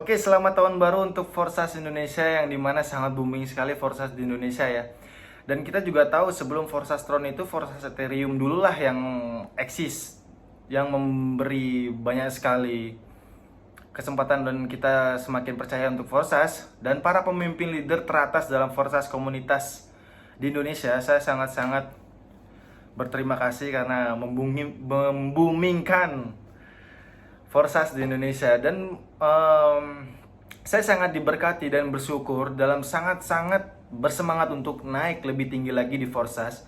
Oke, selamat tahun baru untuk Forsas Indonesia yang dimana sangat booming sekali Forsas di Indonesia ya. Dan kita juga tahu sebelum Forsas Tron itu Forsas Ethereum dululah yang eksis, yang memberi banyak sekali kesempatan dan kita semakin percaya untuk Forsas dan para pemimpin leader teratas dalam Forsas komunitas di Indonesia. Saya sangat-sangat berterima kasih karena memboomingkan Forsas di Indonesia dan saya sangat diberkati dan bersyukur dalam sangat-sangat bersemangat untuk naik lebih tinggi lagi di Forsas.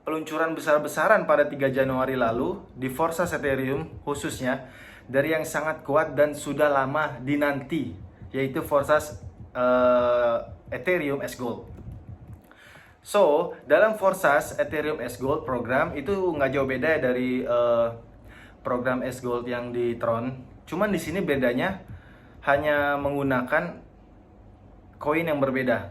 Peluncuran besar-besaran pada 3 Januari lalu di Forsas Ethereum khususnya dari yang sangat kuat dan sudah lama dinanti, yaitu Forsas Ethereum S Gold. So, dalam Forsas Ethereum S Gold program itu nggak jauh beda dari program S Gold yang di Tron. Cuman di sini bedanya hanya menggunakan koin yang berbeda,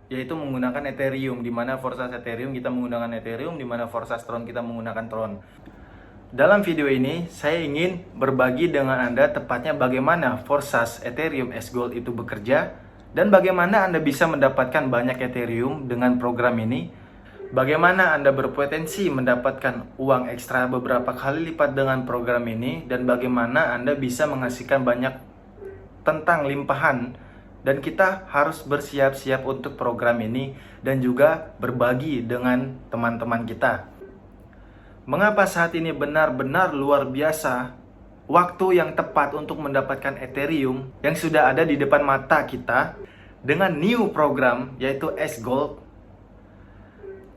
yaitu menggunakan Ethereum, di mana Forsas Ethereum kita menggunakan Ethereum, di mana Forsas Tron kita menggunakan Tron. Dalam video ini saya ingin berbagi dengan Anda tepatnya bagaimana Forsas Ethereum S Gold itu bekerja dan bagaimana Anda bisa mendapatkan banyak Ethereum dengan program ini. Bagaimana Anda berpotensi mendapatkan uang ekstra beberapa kali lipat dengan program ini, dan bagaimana Anda bisa menghasilkan banyak tentang limpahan, dan kita harus bersiap-siap untuk program ini dan juga berbagi dengan teman-teman kita. Mengapa saat ini benar-benar luar biasa waktu yang tepat untuk mendapatkan Ethereum yang sudah ada di depan mata kita dengan new program yaitu S Gold.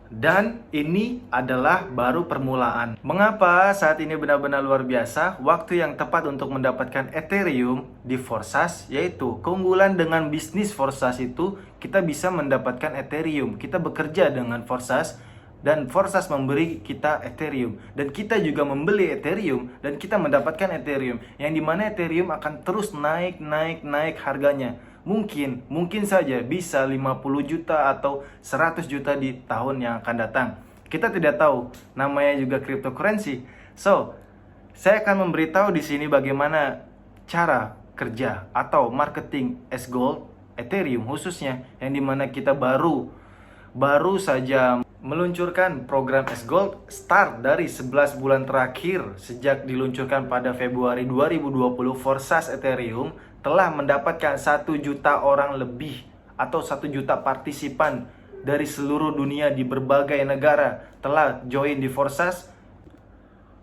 Dan ini adalah baru permulaan. Mengapa saat ini benar-benar luar biasa? Waktu yang tepat untuk mendapatkan Ethereum di Forsas, yaitu keunggulan dengan bisnis Forsas itu kita bisa mendapatkan Ethereum. Kita bekerja dengan Forsas dan Forsas memberi kita Ethereum, dan kita juga membeli Ethereum dan kita mendapatkan Ethereum, yang dimana Ethereum akan terus naik harganya. Mungkin saja bisa 50 juta atau 100 juta di tahun yang akan datang. Kita tidak tahu, namanya juga cryptocurrency. So, saya akan memberitahu di sini bagaimana cara kerja atau marketing S Gold Ethereum khususnya, yang dimana kita baru saja meluncurkan program S Gold. Start dari 11 bulan terakhir sejak diluncurkan pada Februari 2020, Forsas Ethereum telah mendapatkan 1 juta orang lebih atau 1 juta partisipan dari seluruh dunia di berbagai negara telah join di Forsas.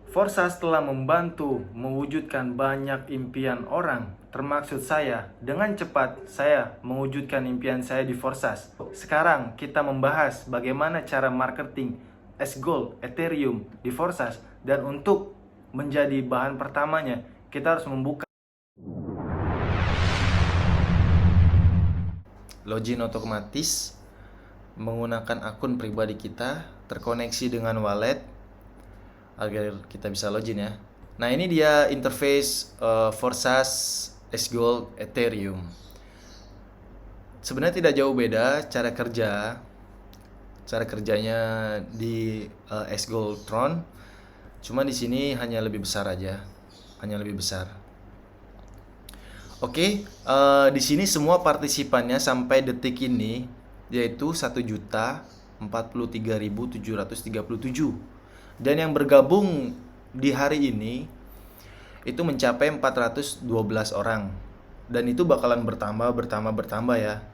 Forsas telah membantu mewujudkan banyak impian orang, termaksud saya. Dengan cepat saya mewujudkan impian saya di Forsas. Sekarang kita membahas bagaimana cara marketing S Gold Ethereum di Forsas, dan untuk menjadi bahan pertamanya kita harus membuka login otomatis menggunakan akun pribadi kita, terkoneksi dengan wallet agar kita bisa login ya. Nah, ini dia interface Forsas S Gold Ethereum. Sebenarnya tidak jauh beda cara kerjanya di S Gold Tron. Cuma di sini hanya lebih besar aja, hanya lebih besar. Oke, di sini semua partisipannya sampai detik ini yaitu 1.043.737, dan yang bergabung di hari ini itu mencapai 412 orang, dan itu bakalan bertambah ya.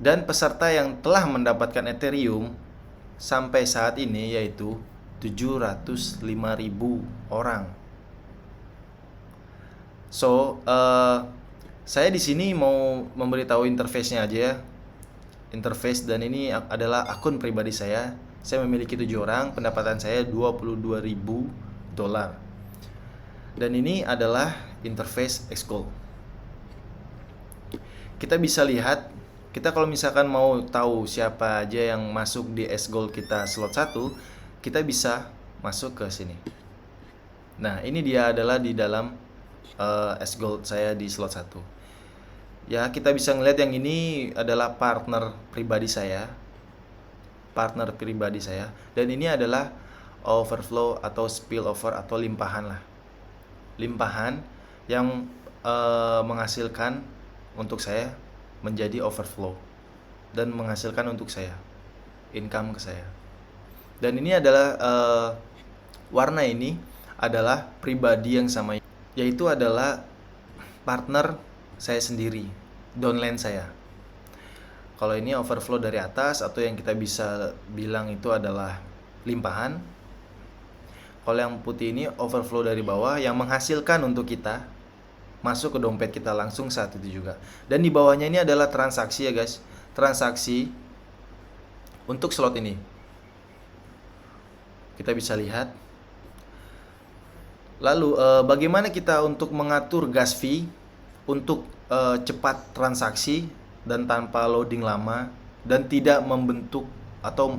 Dan peserta yang telah mendapatkan Ethereum sampai saat ini yaitu 705.000 orang. So, saya di sini mau memberitahu interface-nya aja ya. Interface, dan ini adalah akun pribadi saya. Saya memiliki 7 orang, pendapatan saya $22.000. Dan ini adalah interface S Gold. Kita bisa lihat, kita kalau misalkan mau tahu siapa aja yang masuk di S Gold kita slot 1, kita bisa masuk ke sini. Nah, ini dia adalah di dalam S Gold saya di slot 1. Ya, kita bisa ngeliat yang ini adalah partner pribadi saya. Dan ini adalah overflow atau spillover atau limpahan lah. Limpahan yang menghasilkan untuk saya menjadi overflow dan menghasilkan untuk saya income ke saya. Dan ini adalah warna ini adalah pribadi yang sama, yaitu adalah partner saya sendiri, downline saya. Kalau ini overflow dari atas, atau yang kita bisa bilang itu adalah limpahan. Kalau yang putih ini overflow dari bawah, yang menghasilkan untuk kita masuk ke dompet kita langsung saat itu juga. Dan di bawahnya ini adalah transaksi ya guys, transaksi untuk slot ini. Kita bisa lihat. Lalu bagaimana kita untuk mengatur gas fee untuk cepat transaksi dan tanpa loading lama dan tidak membentuk atau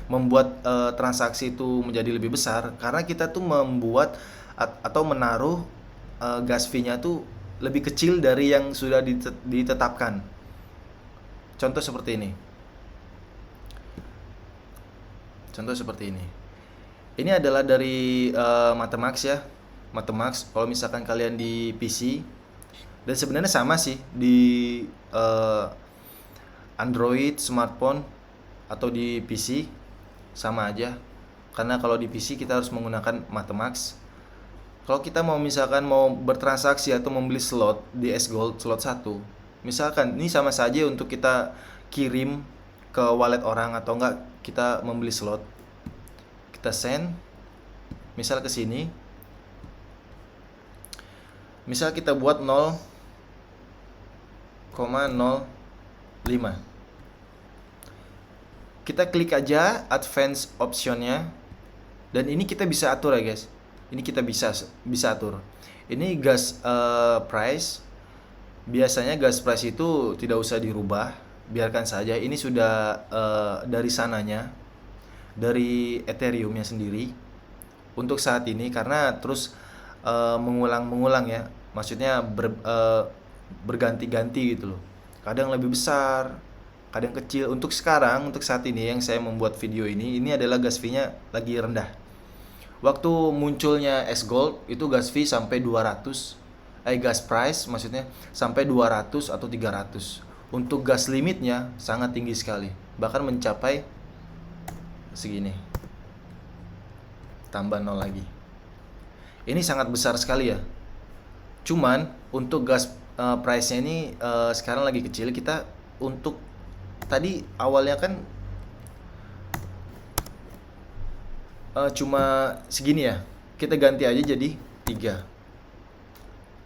membuat transaksi itu menjadi lebih besar, karena kita tuh membuat atau menaruh gas fee-nya tuh lebih kecil dari yang sudah ditetapkan. Contoh seperti ini. Ini adalah dari Metamask ya. Metamask kalau misalkan kalian di PC, dan sebenarnya sama sih di Android, smartphone atau di PC sama aja. Karena kalau di PC kita harus menggunakan Metamask. Kalau kita misalkan mau bertransaksi atau membeli slot di S Gold slot 1, misalkan ini sama saja untuk kita kirim ke wallet orang atau enggak kita membeli slot. Kita send misal ke sini. Misal kita buat 0,05. Kita klik aja advance optionnya, dan ini kita bisa atur ya guys. Ini kita bisa atur. Ini gas price. Biasanya gas price itu tidak usah dirubah, biarkan saja. Ini sudah dari sananya, dari Ethereum-nya sendiri untuk saat ini, karena terus mengulang ya. Maksudnya berganti-ganti gitu loh. Kadang lebih besar, kadang kecil. Untuk sekarang, untuk saat ini yang saya membuat video ini adalah gas fee-nya lagi rendah. Waktu munculnya S Gold itu gas fee sampai 200, gas price maksudnya sampai 200 atau 300. Untuk gas limitnya sangat tinggi sekali, bahkan mencapai segini, tambah 0 lagi. Ini sangat besar sekali ya. Cuman untuk gas price-nya ini sekarang lagi kecil. Kita untuk tadi awalnya kan cuma segini ya, kita ganti aja jadi 3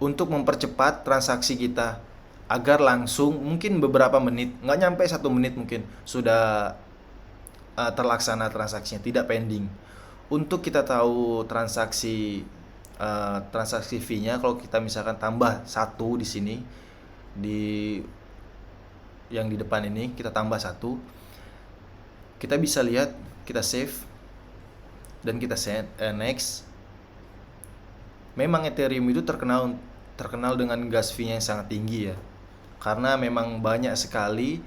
untuk mempercepat transaksi kita agar langsung, mungkin beberapa menit, nggak nyampe 1 menit mungkin sudah terlaksana transaksinya, tidak pending. Untuk kita tahu transaksi fee-nya, kalau kita misalkan tambah 1 di sini, di yang di depan ini kita tambah 1, kita bisa lihat, kita save dan kita set next. Memang Ethereum itu terkenal dengan gas fee-nya yang sangat tinggi ya, karena memang banyak sekali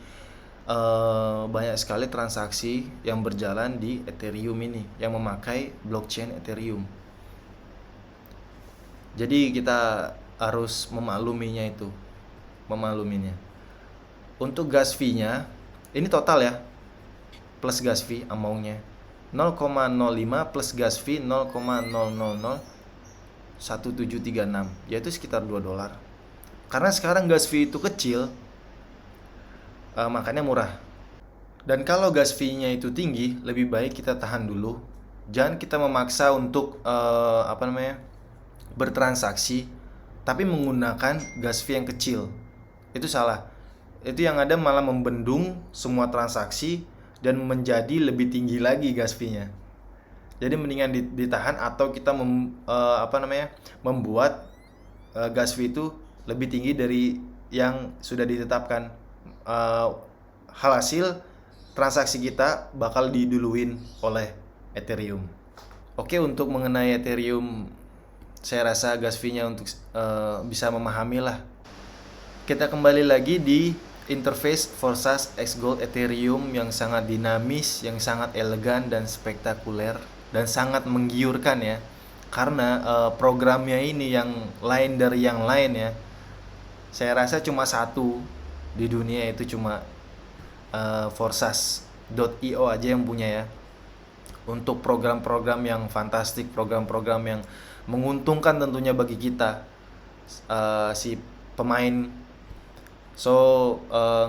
transaksi yang berjalan di Ethereum ini yang memakai blockchain Ethereum. Jadi kita harus memakluminya. Untuk gas fee-nya ini total ya, plus gas fee amount-nya 0,05 plus gas fee 0,0001736, yaitu sekitar $2. Karena sekarang gas fee itu kecil, makanya murah. Dan kalau gas fee-nya itu tinggi, lebih baik kita tahan dulu. Jangan kita memaksa untuk bertransaksi tapi menggunakan gas fee yang kecil. Itu salah. Itu yang ada malah membendung semua transaksi dan menjadi lebih tinggi lagi gas fee-nya. Jadi mendingan ditahan, atau kita membuat gas fee itu lebih tinggi dari yang sudah ditetapkan. Hasil transaksi kita bakal diduluin oleh Ethereum. Oke, untuk mengenai Ethereum, saya rasa gas fee-nya untuk bisa memahami lah. Kita kembali lagi di interface Forsas X Gold Ethereum yang sangat dinamis, yang sangat elegan dan spektakuler, dan sangat menggiurkan ya. karena programnya ini yang lain dari yang lain ya. Saya rasa cuma satu di dunia, itu cuma Forsas.io aja yang punya ya, untuk program-program yang fantastik, program-program yang menguntungkan tentunya bagi kita, si pemain. So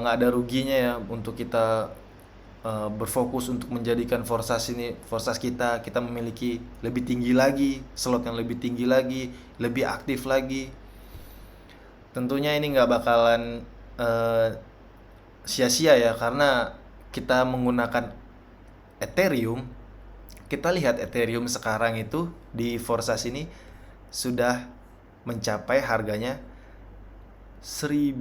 nggak ada ruginya ya untuk kita berfokus untuk menjadikan Forsas kita memiliki lebih tinggi lagi, slot yang lebih tinggi lagi, lebih aktif lagi. Tentunya ini nggak bakalan sia-sia ya, karena kita menggunakan Ethereum. Kita lihat Ethereum sekarang itu di Forsas ini sudah mencapai harganya $1.200.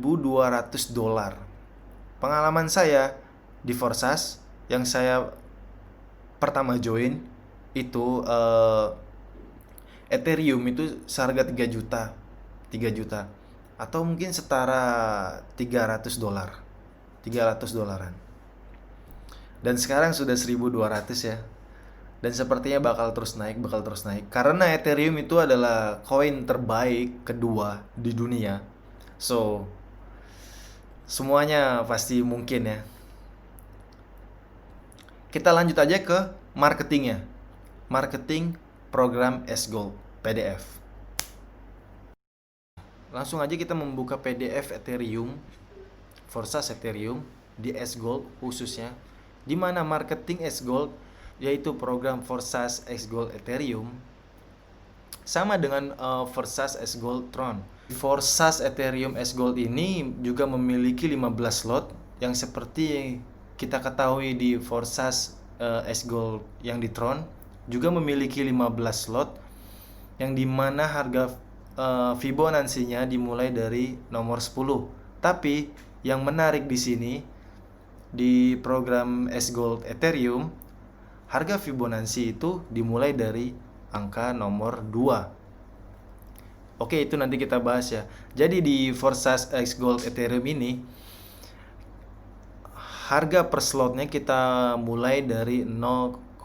Pengalaman saya di Forsas yang saya pertama join itu, Ethereum itu seharga 3 juta. 3 juta atau mungkin setara $300. $300. Dan sekarang sudah 1.200 ya. Dan sepertinya bakal terus naik karena Ethereum itu adalah koin terbaik kedua di dunia. So semuanya pasti mungkin ya. Kita lanjut aja ke marketingnya. Marketing program S-Gold PDF. Langsung aja kita membuka PDF Ethereum, Forsas Ethereum di S-Gold khususnya, di mana marketing S-Gold yaitu program Forsas S-Gold Ethereum sama dengan Forsas S-Gold Tron. Forsas Ethereum S-Gold ini juga memiliki 15 slot yang seperti kita ketahui di Forsas S-Gold yang di Tron juga memiliki 15 slot yang dimana harga Fibonacci-nya dimulai dari nomor 10. Tapi yang menarik di sini di program S-Gold Ethereum, harga Fibonacci itu dimulai dari angka nomor 2. Oke, itu nanti kita bahas ya. Jadi di Forsas S-Gold Ethereum ini harga per slotnya kita mulai dari 0,05,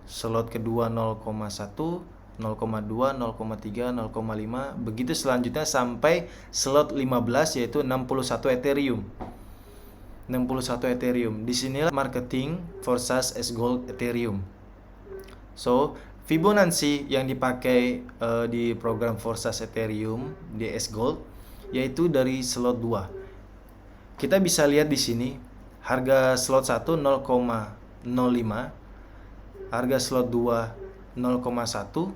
slot kedua 0,1, 0,2, 0,3, 0,5, begitu selanjutnya sampai slot 15 yaitu 61 Ethereum. 61 Ethereum. Di sinilah marketing Forsas S-Gold Ethereum. So, Fibonacci yang dipakai di program Forsas Ethereum di S-Gold yaitu dari slot 2. Kita bisa lihat di sini harga slot 1 0,05, harga slot 2 0,1,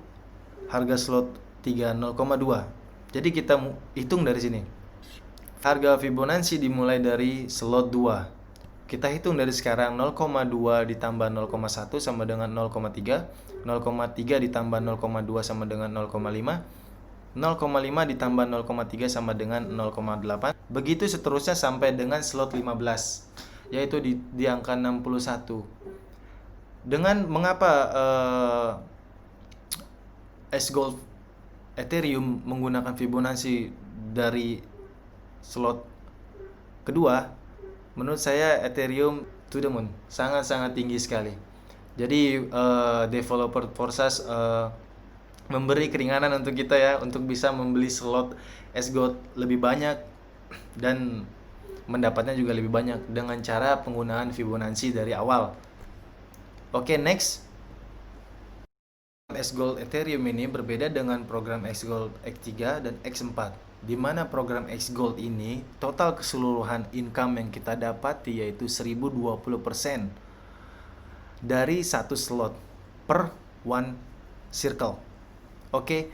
harga slot 3 0,2. Jadi kita hitung dari sini. Harga Fibonacci dimulai dari slot 2. Kita hitung dari sekarang 0,2 ditambah 0,1 sama dengan 0,3, 0,3 ditambah 0,2 sama dengan 0,5, 0,5 ditambah 0,3 sama dengan 0,8. Begitu seterusnya sampai dengan slot 15, yaitu di angka 61. Dengan mengapa S-Gold Ethereum menggunakan Fibonacci dari slot kedua, menurut saya Ethereum to the moon, sangat-sangat tinggi sekali. Jadi developer Forsas memberi keringanan untuk kita ya, untuk bisa membeli slot S-Gold lebih banyak dan mendapatnya juga lebih banyak dengan cara penggunaan Fibonacci dari awal. Oke, next. S-Gold Ethereum ini berbeda dengan program S-Gold X3 dan X4, di mana program X-Gold ini total keseluruhan income yang kita dapati yaitu 1020% dari satu slot per one circle. Oke,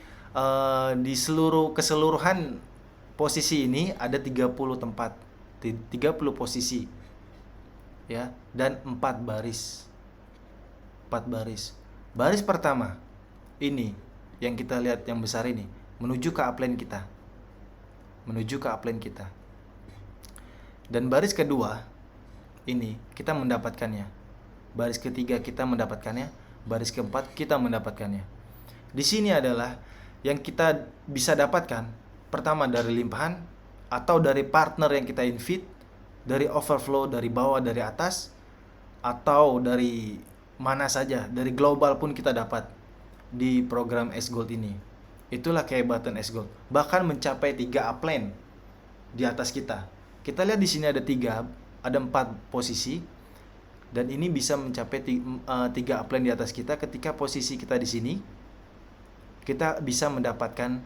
di keseluruhan posisi ini ada 30 tempat, 30 posisi ya, dan 4 baris. 4 baris. Baris pertama ini yang kita lihat yang besar ini menuju ke upline kita. Dan baris kedua ini kita mendapatkannya. Baris ketiga kita mendapatkannya, baris keempat kita mendapatkannya. Di sini adalah yang kita bisa dapatkan pertama dari limpahan atau dari partner yang kita invite, dari overflow dari bawah dari atas, atau dari mana saja, dari global pun kita dapat. di program S Gold ini. Itulah kehebatan S Gold. Bahkan mencapai 3 upline di atas kita. Kita lihat di sini ada 4 posisi, dan ini bisa mencapai 3 upline di atas kita. Ketika posisi kita di sini, kita bisa mendapatkan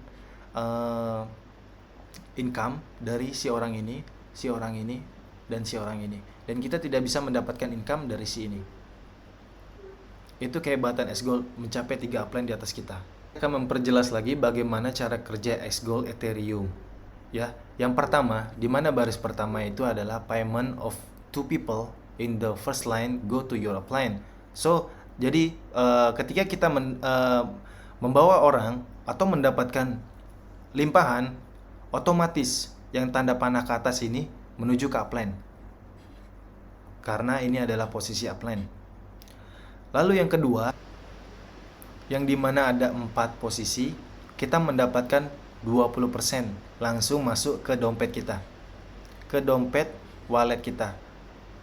income dari si orang ini, dan si orang ini. Dan kita tidak bisa mendapatkan income dari si ini. Itu kehebatan S Gold, mencapai 3 upline di atas kita. Saya akan memperjelas lagi bagaimana cara kerja S Gold Ethereum. Ya, yang pertama, di mana baris pertama itu adalah payment of 2 people in the first line go to your upline. So, jadi ketika kita membawa orang atau mendapatkan limpahan, otomatis yang tanda panah ke atas ini menuju ke upline. Karena ini adalah posisi upline. Lalu yang kedua, yang dimana ada 4 posisi, kita mendapatkan 20% langsung masuk ke dompet kita, ke dompet wallet kita,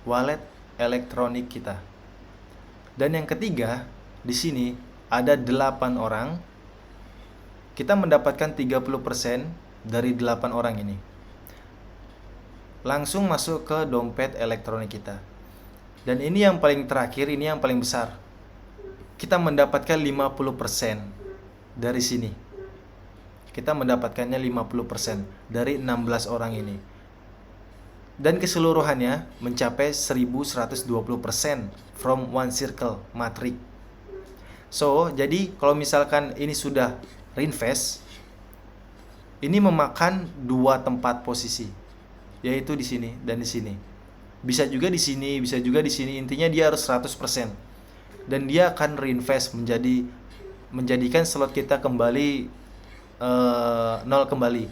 wallet elektronik kita. Dan yang ketiga, di sini ada 8 orang, kita mendapatkan 30% dari 8 orang ini langsung masuk ke dompet elektronik kita. Dan ini yang paling terakhir, ini yang paling besar. Kita mendapatkan 50% dari sini. Kita mendapatkannya 50% dari 16 orang ini. Dan keseluruhannya mencapai 1120% from one circle matrix. So, jadi kalau misalkan ini sudah reinvest, ini memakan 2 tempat posisi, yaitu di sini dan di sini. Bisa juga di sini, bisa juga di sini. Intinya dia harus 100%. Dan dia akan reinvest menjadikan slot kita kembali 0 kembali.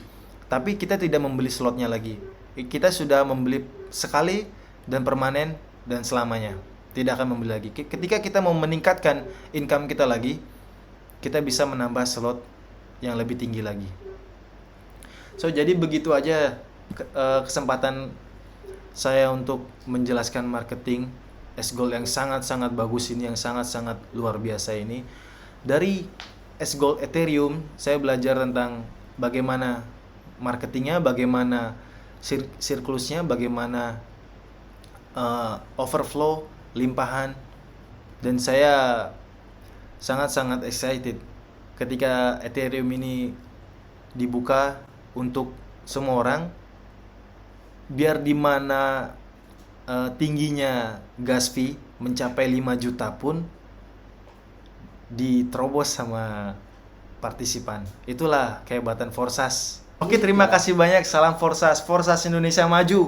Tapi kita tidak membeli slotnya lagi. Kita sudah membeli sekali dan permanen dan selamanya. Tidak akan membeli lagi. Ketika kita mau meningkatkan income kita lagi, kita bisa menambah slot yang lebih tinggi lagi. So, jadi begitu aja kesempatan saya untuk menjelaskan marketing S Gold yang sangat-sangat bagus ini, yang sangat-sangat luar biasa ini. Dari S Gold Ethereum, saya belajar tentang bagaimana marketingnya, bagaimana siklusnya, bagaimana overflow, limpahan. Dan saya sangat-sangat excited ketika Ethereum ini dibuka untuk semua orang. Biar di mana tingginya gas fee mencapai 5 juta pun diterobos sama partisipan. Itulah kehebatan Forsas. Oke, terima kasih banyak. Salam Forsas. Forsas Indonesia maju.